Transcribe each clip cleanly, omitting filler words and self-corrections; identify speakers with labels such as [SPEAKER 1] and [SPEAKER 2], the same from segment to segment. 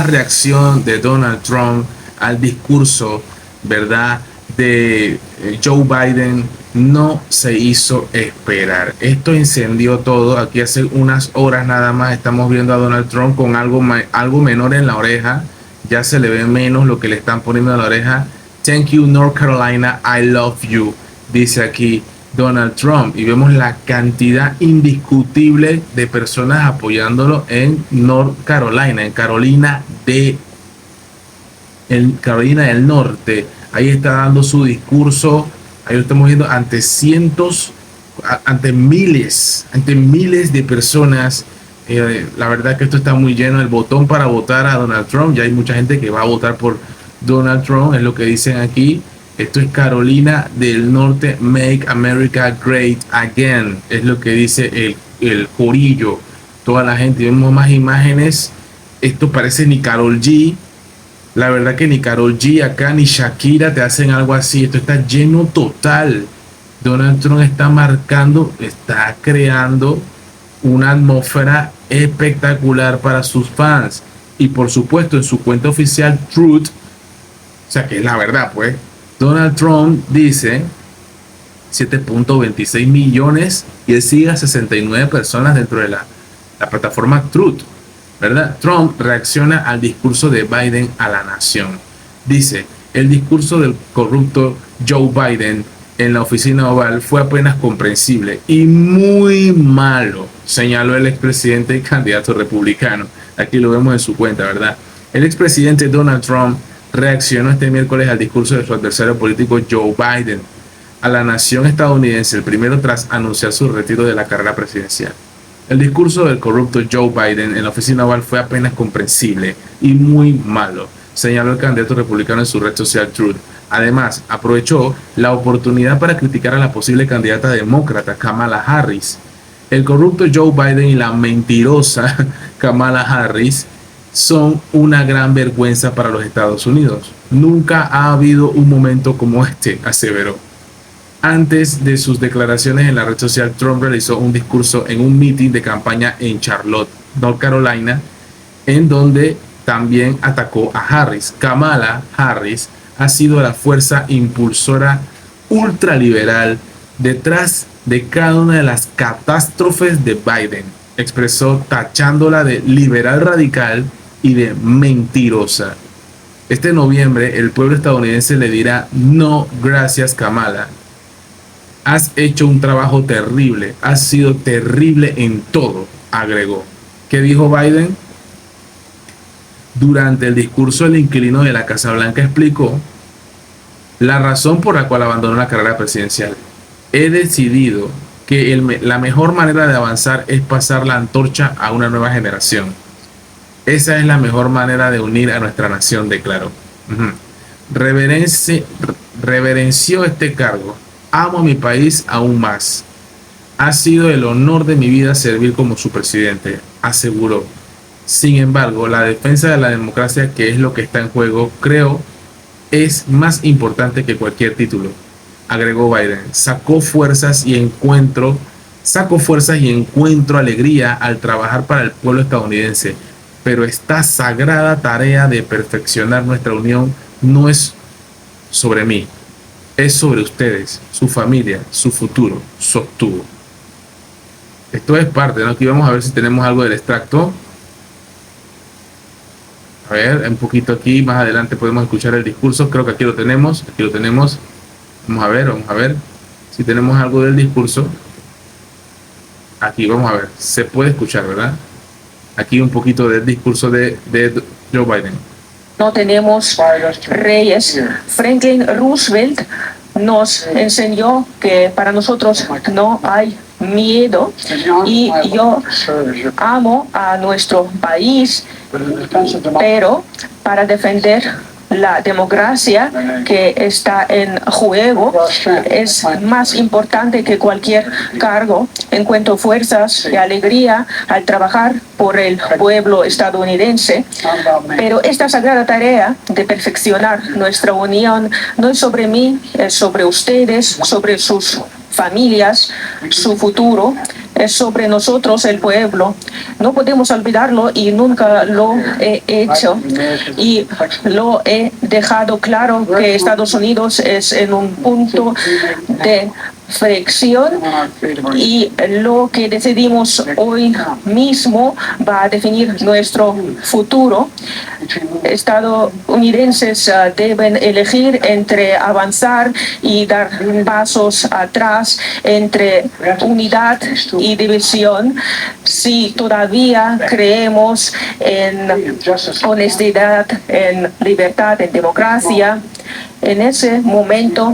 [SPEAKER 1] la reacción de Donald Trump al discurso, ¿verdad?, de Joe Biden no se hizo esperar. Esto encendió todo. Aquí hace unas horas nada más estamos viendo a Donald Trump con algo menor en la oreja. Ya se le ve menos lo que le están poniendo en la oreja. Thank you, North Carolina, I love you, dice aquí Donald Trump. Y vemos la cantidad indiscutible de personas apoyándolo en North Carolina, en Carolina del Norte. Ahí está dando su discurso. Ahí lo estamos viendo ante miles de personas. La verdad que esto está muy lleno. El botón para votar a Donald Trump. Ya hay mucha gente que va a votar por Donald Trump, es lo que dicen aquí. Esto es Carolina del Norte, Make America Great Again, es lo que dice el corillo, toda la gente. Vemos más imágenes. Esto parece ni Karol G. La verdad que ni Karol G acá ni Shakira te hacen algo así. Esto está lleno total. Donald Trump está marcando, está creando una atmósfera espectacular para sus fans. Y por supuesto en su cuenta oficial Truth, o sea que es la verdad, pues, Donald Trump dice 7.26 millones y él sigue a 69 personas dentro de la plataforma Truth, ¿verdad? Trump reacciona al discurso de Biden a la nación. Dice, el discurso del corrupto Joe Biden en la oficina oval fue apenas comprensible y muy malo, señaló el expresidente y candidato republicano. Aquí lo vemos en su cuenta, ¿verdad? El expresidente Donald Trump reaccionó este miércoles al discurso de su adversario político Joe Biden a la nación estadounidense, el primero tras anunciar su retiro de la carrera presidencial. El discurso del corrupto Joe Biden en la oficina oval fue apenas comprensible y muy malo, señaló el candidato republicano en su red social Truth. Además, aprovechó la oportunidad para criticar a la posible candidata demócrata Kamala Harris. El corrupto Joe Biden y la mentirosa Kamala Harris son una gran vergüenza para los Estados Unidos. Nunca ha habido un momento como este, aseveró. Antes de sus declaraciones en la red social, Trump realizó un discurso en un meeting de campaña en Charlotte, North Carolina, en donde también atacó a Harris. Kamala Harris ha sido la fuerza impulsora ultraliberal detrás de cada una de las catástrofes de Biden, expresó, tachándola de liberal radical y de mentirosa. Este noviembre el pueblo estadounidense le dirá no gracias, Kamala. Has hecho un trabajo terrible, has sido terrible en todo, agregó. ¿Qué dijo Biden? Durante el discurso, el inquilino de la Casa Blanca explicó la razón por la cual abandonó la carrera presidencial. He decidido que la mejor manera de avanzar es pasar la antorcha a una nueva generación. Esa es la mejor manera de unir a nuestra nación, declaró. Reverenció este cargo. Amo a mi país aún más. Ha sido el honor de mi vida servir como su presidente, aseguró. Sin embargo, la defensa de la democracia, que es lo que está en juego, creo, es más importante que cualquier título, agregó Biden. Sacó fuerzas y encuentro alegría al trabajar para el pueblo estadounidense, pero esta sagrada tarea de perfeccionar nuestra unión no es sobre mí, es sobre ustedes, su familia, su futuro, sostuvo. Esto es parte, ¿no? Aquí vamos a ver si tenemos algo del extracto. A ver, un poquito aquí, más adelante podemos escuchar el discurso. Creo que aquí lo tenemos, Vamos a ver si tenemos algo del discurso. Aquí, vamos a ver, se puede escuchar, ¿verdad? Aquí un poquito del discurso de Joe Biden.
[SPEAKER 2] No tenemos reyes. Franklin Roosevelt nos enseñó que para nosotros no hay miedo, y yo amo a nuestro país, pero para defender la democracia que está en juego es más importante que cualquier cargo. Encuentro fuerzas y alegría al trabajar por el pueblo estadounidense, pero esta sagrada tarea de perfeccionar nuestra unión no es sobre mí, es sobre ustedes, sobre sus familias, su futuro. es sobre nosotros, el pueblo. No podemos olvidarlo y nunca lo he hecho. Y lo he dejado claro que Estados Unidos es en un punto de fricción y lo que decidimos hoy mismo va a definir nuestro futuro. Estadounidenses deben elegir entre avanzar y dar pasos atrás, entre unidad y división. Si todavía creemos en honestidad, en libertad, en democracia, en ese momento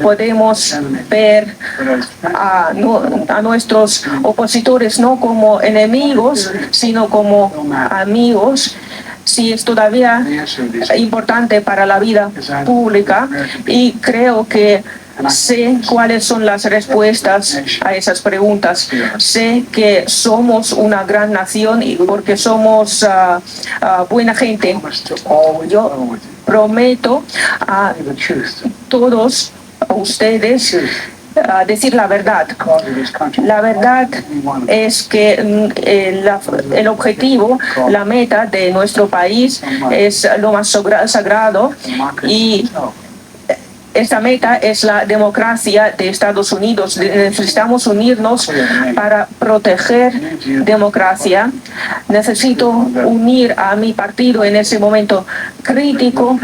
[SPEAKER 2] podemos ver a nuestros opositores no como enemigos, sino como amigos. Si es todavía importante para la vida pública, y creo que sé cuáles son las respuestas a esas preguntas. Sé que somos una gran nación y porque somos buena gente. Yo prometo a todos ustedes decir la verdad. La verdad es que el objetivo, la meta de nuestro país es lo más sagrado, y esta meta es la democracia de Estados Unidos. Necesitamos unirnos para proteger democracia. Necesito unir a mi partido en ese momento crítico.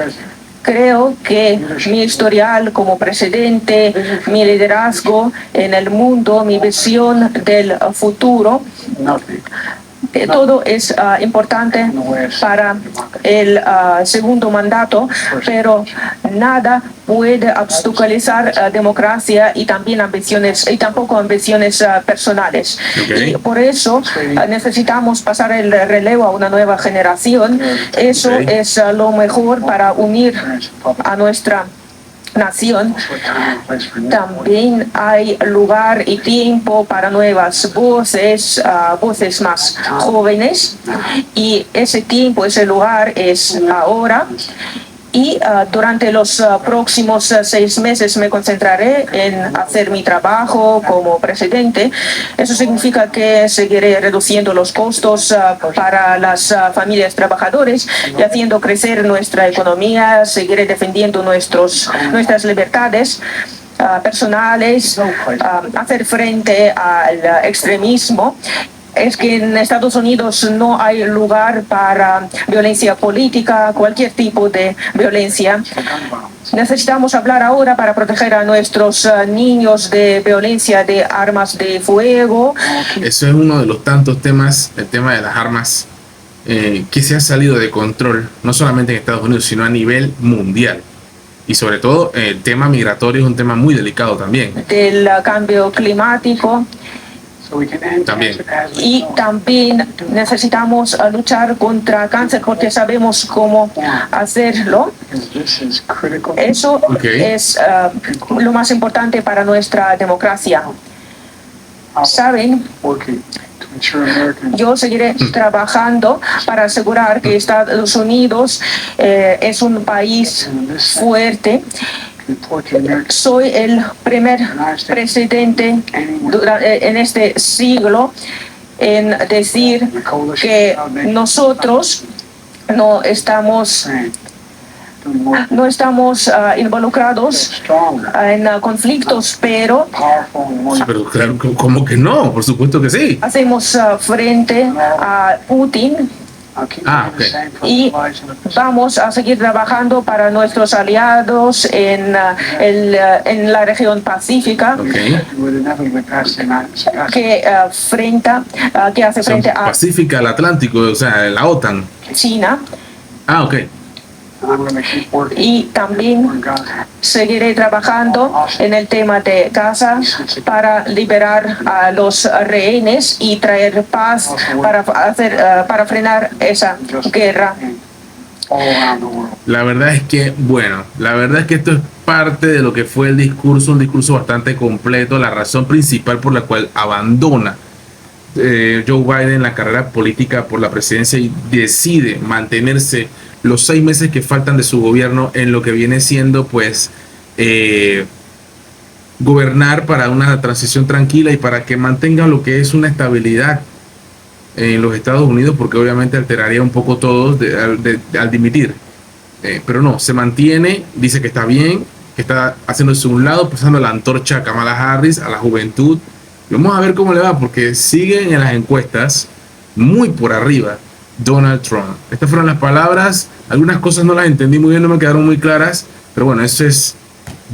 [SPEAKER 2] Creo que mi historial como presidente, mi liderazgo en el mundo, mi visión del futuro, todo es importante para el segundo mandato, pero nada puede obstaculizar democracia y también tampoco ambiciones personales.
[SPEAKER 1] Okay.
[SPEAKER 2] Y por eso necesitamos pasar el relevo a una nueva generación. Eso es lo mejor para unir a nuestra nación. También hay lugar y tiempo para nuevas voces, voces más jóvenes, y ese tiempo, ese lugar es ahora. Y durante los próximos 6 meses me concentraré en hacer mi trabajo como presidente. Eso significa que seguiré reduciendo los costos para las familias trabajadoras y haciendo crecer nuestra economía. Seguiré defendiendo nuestras libertades personales, hacer frente al extremismo. Es que en Estados Unidos no hay lugar para violencia política, cualquier tipo de violencia. Necesitamos hablar ahora para proteger a nuestros niños de violencia de armas de fuego.
[SPEAKER 1] Eso es uno de los tantos temas, el tema de las armas, que se ha salido de control, no solamente en Estados Unidos, sino a nivel mundial. Y sobre todo el tema migratorio es un tema muy delicado también.
[SPEAKER 2] Del cambio climático.
[SPEAKER 1] También.
[SPEAKER 2] Y también necesitamos luchar contra cáncer porque sabemos cómo hacerlo. Eso es lo más importante para nuestra democracia. ¿Saben? Yo seguiré trabajando para asegurar que Estados Unidos es un país fuerte. Soy el primer presidente en este siglo en decir que nosotros no estamos involucrados en conflictos, pero
[SPEAKER 1] claro, ¿cómo que no? Por supuesto que sí.
[SPEAKER 2] Hacemos frente a Putin. Y vamos a seguir trabajando para nuestros aliados en la región pacífica, que hace frente a
[SPEAKER 1] Pacífica, el Atlántico, o sea, la OTAN.
[SPEAKER 2] China.
[SPEAKER 1] Ok.
[SPEAKER 2] Y también seguiré trabajando en el tema de Gaza para liberar a los rehenes y traer paz para frenar esa guerra.
[SPEAKER 1] La verdad es que, esto es parte de lo que fue el discurso, un discurso bastante completo, la razón principal por la cual abandona Joe Biden la carrera política por la presidencia y decide mantenerse los 6 meses que faltan de su gobierno en lo que viene siendo pues gobernar para una transición tranquila y para que mantenga lo que es una estabilidad en los Estados Unidos, porque obviamente alteraría un poco todo al dimitir. Pero no, se mantiene, dice que está bien, que está haciéndose un lado, pasando la antorcha a Kamala Harris, a la juventud. Vamos a ver cómo le va, porque siguen en las encuestas muy por arriba Donald Trump. Estas fueron las palabras, algunas cosas no las entendí muy bien, no me quedaron muy claras, pero bueno, eso es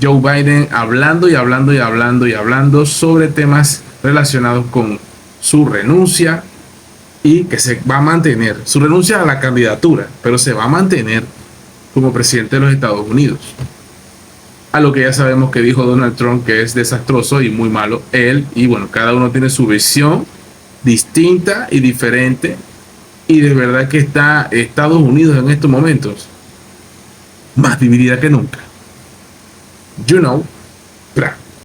[SPEAKER 1] Joe Biden hablando y hablando y hablando y hablando sobre temas relacionados con su renuncia y que se va a mantener, su renuncia a la candidatura, pero se va a mantener como presidente de los Estados Unidos. A lo que ya sabemos que dijo Donald Trump, que es desastroso y muy malo él, y bueno, cada uno tiene su visión distinta y diferente, y de verdad que está Estados Unidos en estos momentos más dividida que nunca. You know.